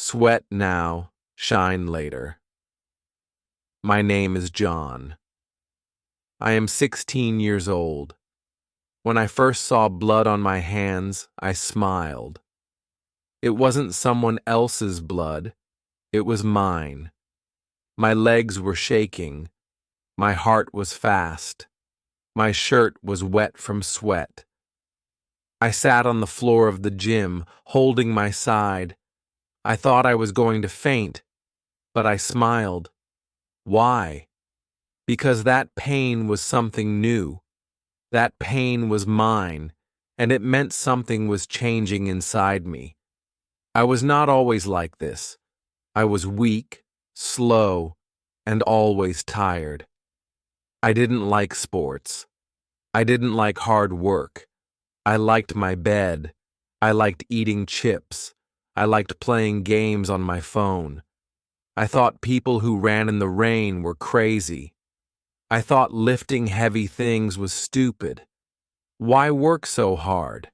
Sweat now, shine later. My name is John. I am 16 years old. When I first saw blood on my hands, I smiled. It wasn't someone else's blood, it was mine. My legs were shaking. My heart was fast. My shirt was wet from sweat. I sat on the floor of the gym, holding my side. I thought I was going to faint, but I smiled. Why? Because that pain was something new. That pain was mine, and it meant something was changing inside me. I was not always like this. I was weak, slow, and always tired. I didn't like sports. I didn't like hard work. I liked my bed. I liked eating chips. I liked playing games on my phone. I thought people who ran in the rain were crazy. I thought lifting heavy things was stupid. Why work so hard?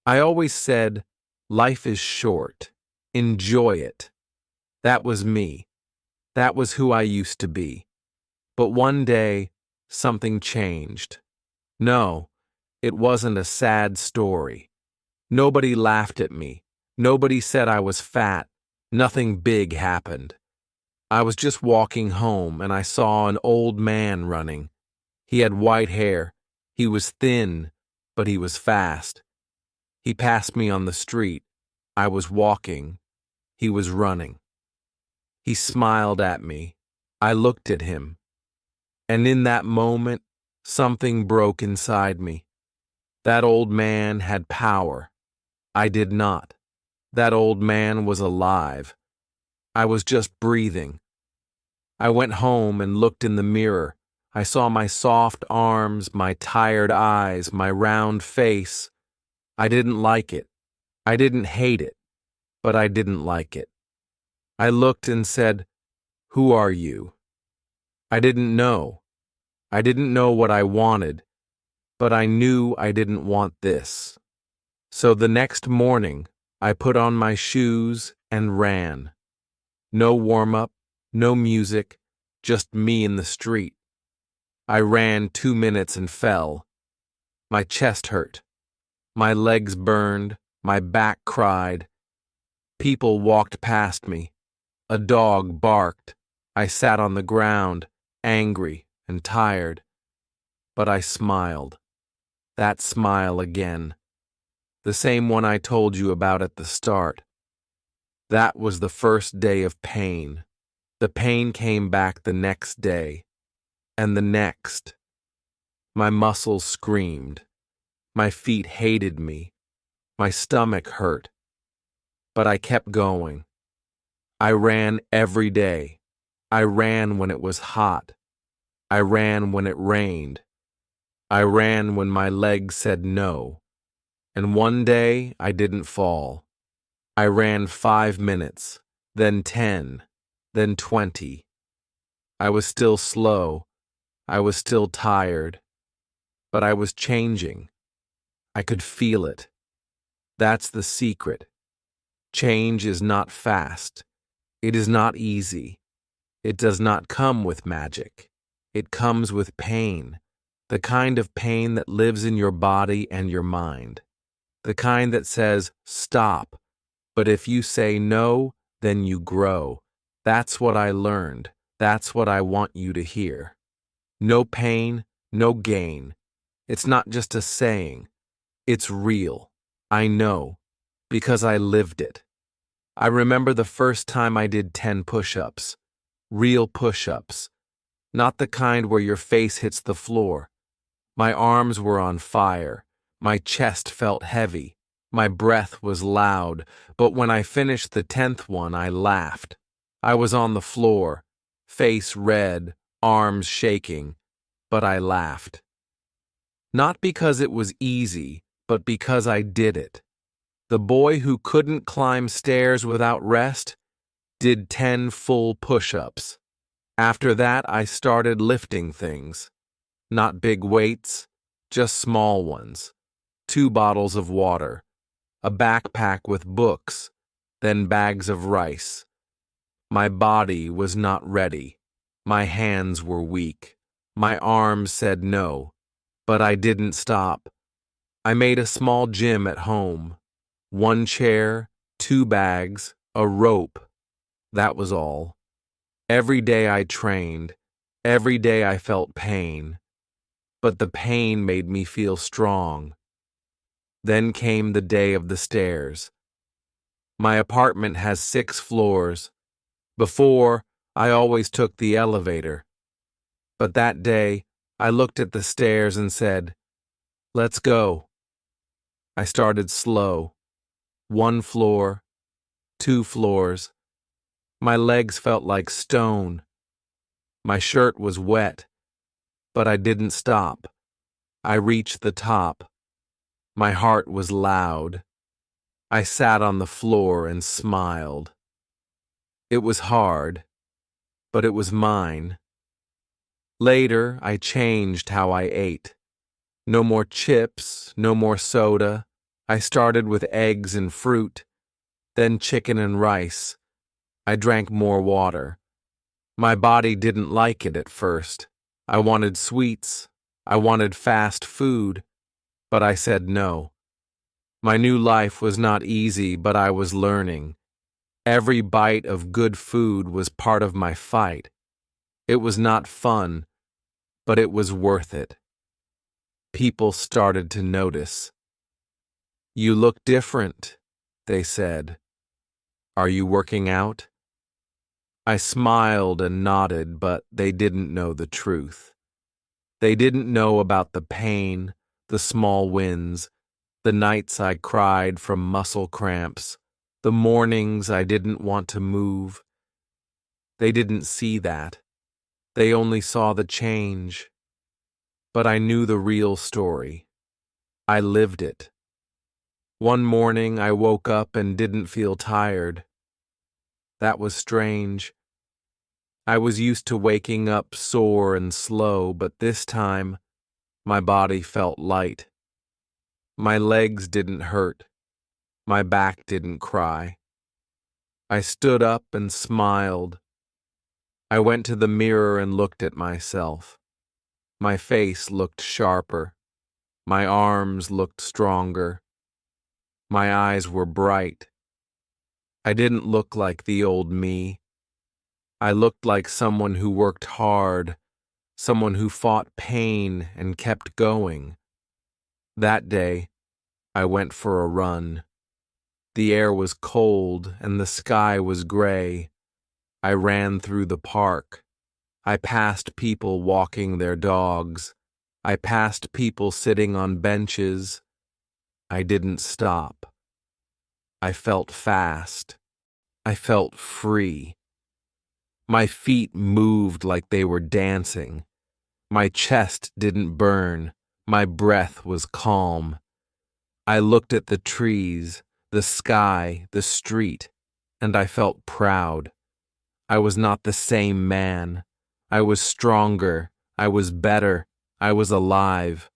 I always said, life is short. Enjoy it. That was me. That was who I used to be. But one day, something changed. No, it wasn't a sad story. Nobody laughed at me. Nobody said I was fat. Nothing big happened. I was just walking home and I saw an old man running. He had white hair. He was thin, but he was fast. He passed me on the street. I was walking. He was running. He smiled at me. I looked at him. And in that moment, something broke inside me. That old man had power. I did not. That old man was alive. I was just breathing. I went home and looked in the mirror. I saw my soft arms, my tired eyes, my round face. I didn't like it. I didn't hate it, but I didn't like it. I looked and said, "Who are you?" I didn't know. I didn't know what I wanted, but I knew I didn't want this. So the next morning, I put on my shoes and ran. No warm-up, no music, just me in the street. I ran 2 minutes and fell. My chest hurt. My legs burned. My back cried. People walked past me. A dog barked. I sat on the ground, angry and tired. But I smiled. That smile again. The same one I told you about at the start. That was the first day of pain. The pain came back the next day, and the next. My muscles screamed. My feet hated me. My stomach hurt. But I kept going. I ran every day. I ran when it was hot. I ran when it rained. I ran when my legs said no. And one day I didn't fall. I ran 5 minutes, then 10, then 20. I was still slow. I was still tired. But I was changing. I could feel it. That's the secret. Change is not fast. It is not easy. It does not come with magic. It comes with pain. The kind of pain that lives in your body and your mind. The kind that says, stop. But if you say no, then you grow. That's what I learned. That's what I want you to hear. No pain, no gain. It's not just a saying. It's real. I know, because I lived it. I remember the first time I did 10 push-ups. Real push-ups. Not the kind where your face hits the floor. My arms were on fire. My chest felt heavy. My breath was loud. But when I finished the 10th one, I laughed. I was on the floor, face red, arms shaking, but I laughed. Not because it was easy, but because I did it. The boy who couldn't climb stairs without rest did 10 full push-ups. After that, I started lifting things. Not big weights, just small ones. 2 bottles of water, a backpack with books, then bags of rice. My body was not ready. My hands were weak. My arms said no, but I didn't stop. I made a small gym at home. 1 chair, 2 bags, a rope. That was all. Every day I trained. Every day I felt pain. But the pain made me feel strong. Then came the day of the stairs. My apartment has 6 floors. Before, I always took the elevator. But that day, I looked at the stairs and said, "Let's go." I started slow. 1 floor, 2 floors. My legs felt like stone. My shirt was wet, but I didn't stop. I reached the top. My heart was loud. I sat on the floor and smiled. It was hard, but it was mine. Later, I changed how I ate. No more chips, no more soda. I started with eggs and fruit, then chicken and rice. I drank more water. My body didn't like it at first. I wanted sweets. I wanted fast food, but I said no. My new life was not easy, but I was learning. Every bite of good food was part of my fight. It was not fun, but it was worth it. People started to notice. "You look different," they said. "Are you working out?" I smiled and nodded, but they didn't know the truth. They didn't know about the pain, the small wins, the nights I cried from muscle cramps, the mornings I didn't want to move. They didn't see that. They only saw the change. But I knew the real story. I lived it. One morning I woke up and didn't feel tired. That was strange. I was used to waking up sore and slow, but this time my body felt light. My legs didn't hurt. My back didn't cry. I stood up and smiled. I went to the mirror and looked at myself. My face looked sharper. My arms looked stronger. My eyes were bright. I didn't look like the old me. I looked like someone who worked hard, someone who fought pain and kept going. That day, I went for a run. The air was cold and the sky was gray. I ran through the park. I passed people walking their dogs. I passed people sitting on benches. I didn't stop. I felt fast. I felt free. My feet moved like they were dancing. My chest didn't burn. My breath was calm. I looked at the trees, the sky, the street, and I felt proud. I was not the same man. I was stronger. I was better. I was alive.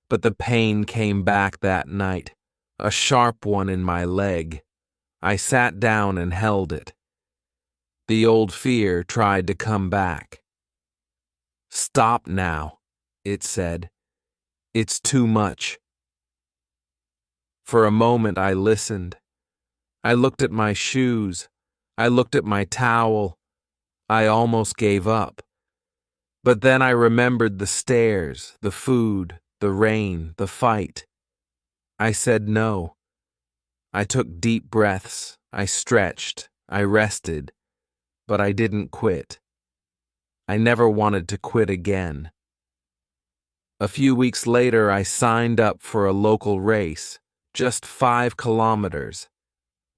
But the pain came back that night, a sharp one in my leg. I sat down and held it. The old fear tried to come back. "Stop now," it said. "It's too much." For a moment I listened. I looked at my shoes. I looked at my towel. I almost gave up. But then I remembered the stairs, the food, the rain, the fight. I said no. I took deep breaths. I stretched. I rested. But I didn't quit. I never wanted to quit again. A few weeks later, I signed up for a local race, just 5 kilometers.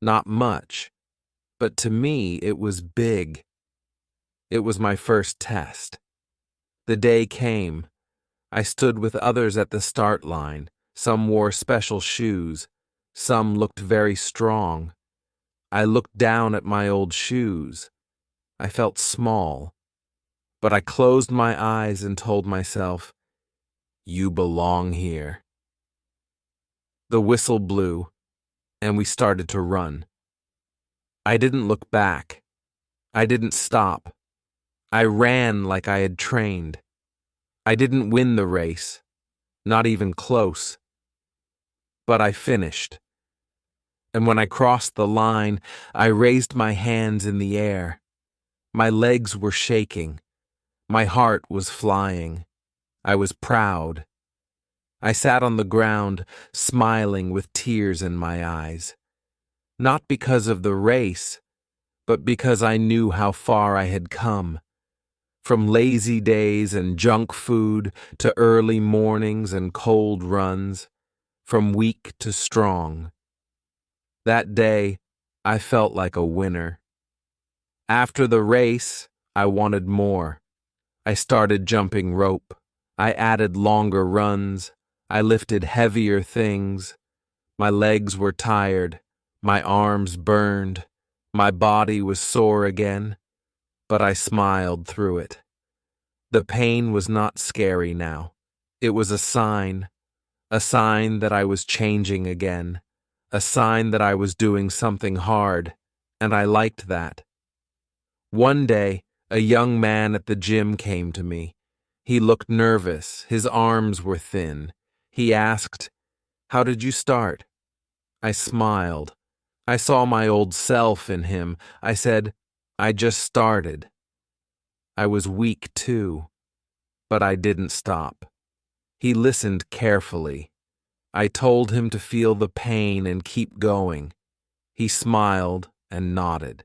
Not much, but to me it was big. It was my first test. The day came. I stood with others at the start line. Some wore special shoes. Some looked very strong. I looked down at my old shoes. I felt small. But I closed my eyes and told myself, "You belong here." The whistle blew, and we started to run. I didn't look back. I didn't stop. I ran like I had trained. I didn't win the race, not even close. But I finished. And when I crossed the line, I raised my hands in the air. My legs were shaking. My heart was flying. I was proud. I sat on the ground, smiling with tears in my eyes. Not because of the race, but because I knew how far I had come. From lazy days and junk food to early mornings and cold runs, from weak to strong. That day, I felt like a winner. After the race, I wanted more. I started jumping rope. I added longer runs. I lifted heavier things. My legs were tired. My arms burned. My body was sore again, but I smiled through it. The pain was not scary now. It was a sign that I was changing again, a sign that I was doing something hard, and I liked that. One day, a young man at the gym came to me. He looked nervous. His arms were thin. He asked, "How did you start?" I smiled. I saw my old self in him. I said, "I just started." I was weak too, but I didn't stop. He listened carefully. I told him to feel the pain and keep going. He smiled and nodded.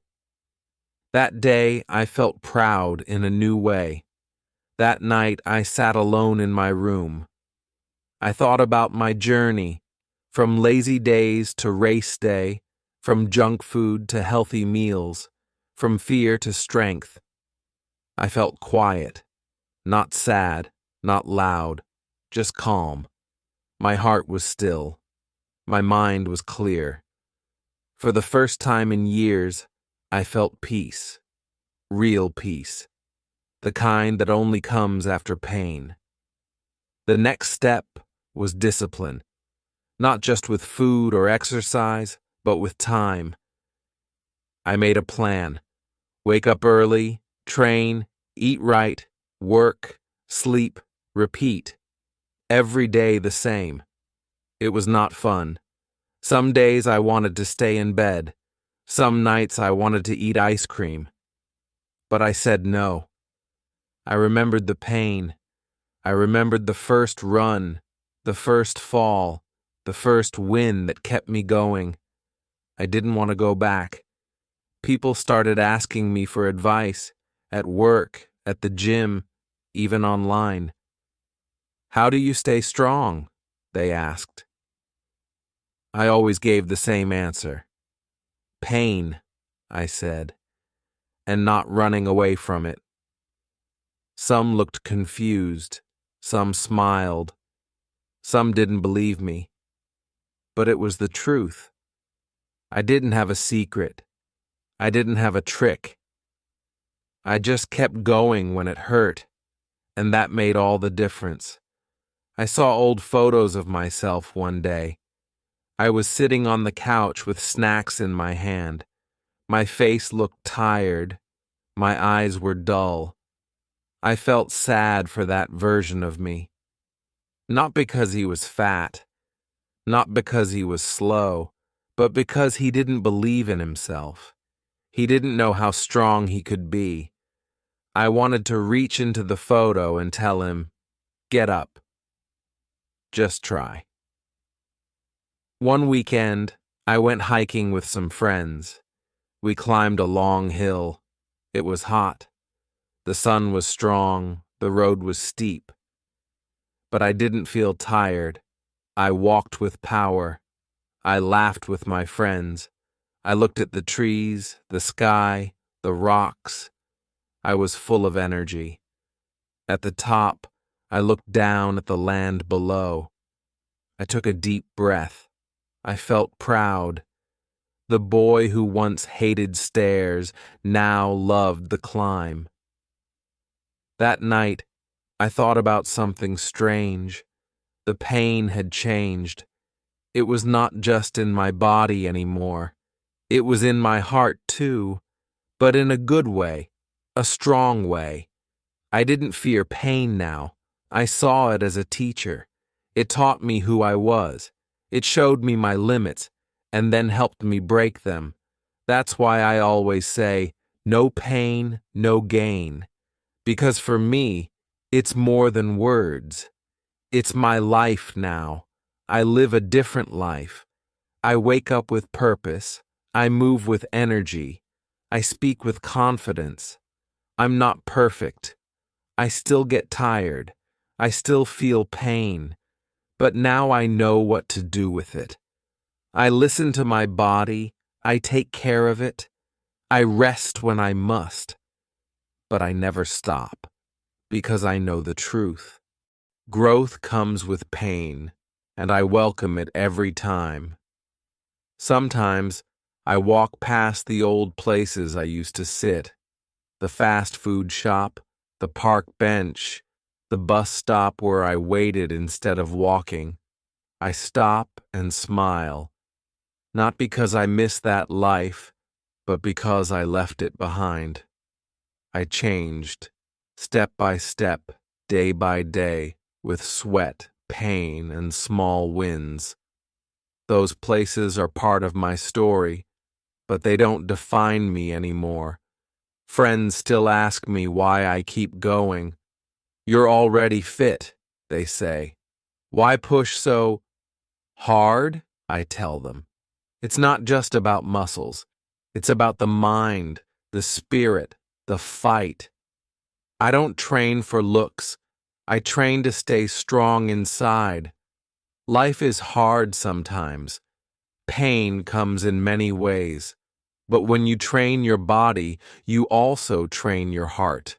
That day, I felt proud in a new way. That night, I sat alone in my room. I thought about my journey, from lazy days to race day, from junk food to healthy meals, from fear to strength. I felt quiet, not sad, not loud, just calm. My heart was still. My mind was clear. For the first time in years, I felt peace, real peace, the kind that only comes after pain. The next step was discipline, not just with food or exercise, but with time. I made a plan. Wake up early, train, eat right, work, sleep, repeat. Every day the same. It was not fun. Some days I wanted to stay in bed. Some nights I wanted to eat ice cream. But I said no. I remembered the pain. I remembered the first run, the first fall, the first win that kept me going. I didn't want to go back. People started asking me for advice, at work, at the gym, even online. "How do you stay strong?" they asked. I always gave the same answer. "Pain," I said, "and not running away from it." Some looked confused, some smiled, some didn't believe me. But it was the truth. I didn't have a secret. I didn't have a trick. I just kept going when it hurt, and that made all the difference. I saw old photos of myself one day. I was sitting on the couch with snacks in my hand. My face looked tired. My eyes were dull. I felt sad for that version of me. Not because he was fat, not because he was slow, but because he didn't believe in himself. He didn't know how strong he could be. I wanted to reach into the photo and tell him, "Get up. Just try." One weekend, I went hiking with some friends. We climbed a long hill. It was hot. The sun was strong. The road was steep. But I didn't feel tired. I walked with power. I laughed with my friends. I looked at the trees, the sky, the rocks. I was full of energy. At the top, I looked down at the land below. I took a deep breath. I felt proud. The boy who once hated stairs now loved the climb. That night, I thought about something strange. The pain had changed. It was not just in my body anymore. It was in my heart too, but in a good way, a strong way. I didn't fear pain now. I saw it as a teacher. It taught me who I was. It showed me my limits, and then helped me break them. That's why I always say, no pain, no gain. Because for me, it's more than words. It's my life now. I live a different life. I wake up with purpose. I move with energy. I speak with confidence. I'm not perfect. I still get tired. I still feel pain. But now I know what to do with it. I listen to my body. I take care of it. I rest when I must. But I never stop, because I know the truth. Growth comes with pain, and I welcome it every time. Sometimes I walk past the old places I used to sit, the fast food shop, the park bench, the bus stop where I waited instead of walking. I stop and smile, not because I miss that life, but because I left it behind. I changed, step by step, day by day, with sweat, pain, and small wins. Those places are part of my story, but they don't define me anymore. Friends still ask me why I keep going. You're already fit, they say. Why push so hard? I tell them. It's not just about muscles. It's about the mind, the spirit, the fight. I don't train for looks. I train to stay strong inside. Life is hard sometimes. Pain comes in many ways. But when you train your body, you also train your heart.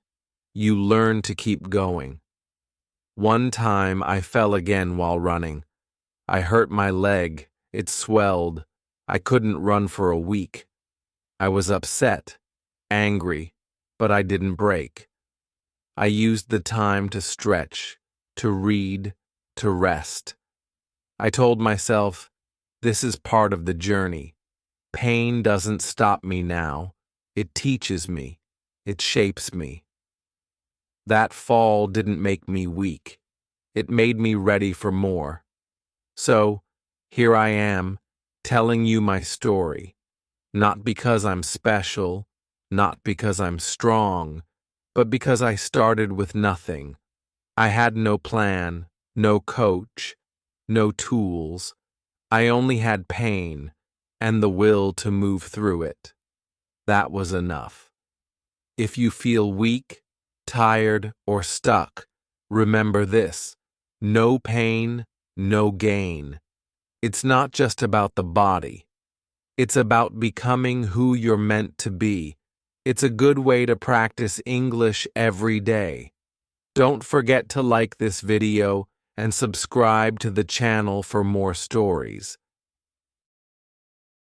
You learn to keep going. One time I fell again while running. I hurt my leg. It swelled. I couldn't run for a week. I was upset, angry, but I didn't break. I used the time to stretch, to read, to rest. I told myself, this is part of the journey. Pain doesn't stop me now. It teaches me. It shapes me. That fall didn't make me weak. It made me ready for more. So, here I am, telling you my story. Not because I'm special, not because I'm strong, but because I started with nothing. I had no plan, no coach, no tools. I only had pain and the will to move through it. That was enough. If you feel weak, tired, or stuck, remember this: no pain, no gain. It's not just about the body. It's about becoming who you're meant to be. It's a good way to practice English every day. Don't forget to like this video and subscribe to the channel for more stories.